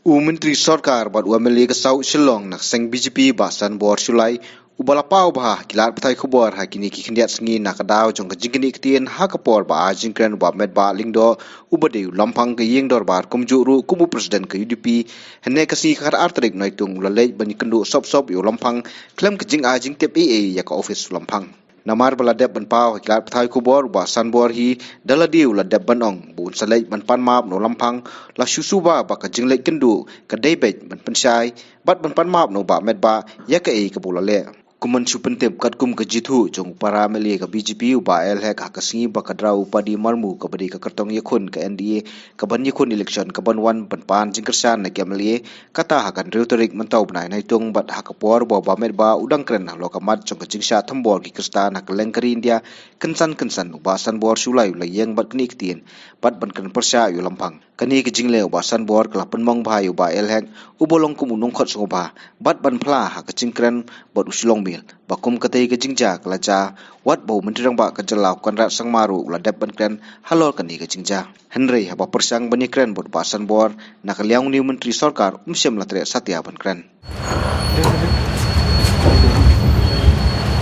Menteri Sarkar buat UMLA Kesau Shillong nak seng BJP bahasan bor Sulai ubalapau bah kilat petai kubor hakini kikendiat sengi nak kadau jong kejingkini ketien hakapor ba jingkren ba med ba lingdo ubadeu lampang ke yeng dor bar kumjuru kubu presiden ke UDP hene kasi khar artrik noitung ulalej bani kendu sop-sop yo lampang klem kejing ajing tep AA ya ka office lampang namar baladep banpau kilat petai kubor ba sanbor hi daladiu ladep banong bun salej banpan map no lampang la susuba ba ka jinglej kendu ka debej ban pensai bat banpan map no ba med ba ya ka e ka bulale kuman supentep kat kum ke jithu jong para mele ka BJP ba elhek hakasingi ba kadrau padi marmu ka badi ka kartong yakun ka NDA ka ban yakun election ka ban wan banpan jingkersan na kemle kata hakan reutorik mentau bnai nai tung bat hakapor ba ba med ba udang kren na lokamat jong ka jingsha thambor ki krista na lengkari India kensan ubasan bor sulai la yeng bat knik tien bat ban kan persya yu lampang kani ke jingle ubasan bor kala penmong bhai ba elhek ubolong kumunung khot soba bat ban phla ha ka jingkren bot uslong mil bakum katai ke jingja kalaja wat bau menteri rang ba ka jalau kanrat sangmaru la dep ban kren halol kani ke jingja henry haba persang bani kren bot basan bor na kalyang ni menteri sarkar umsem la tre satya ban kren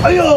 ayo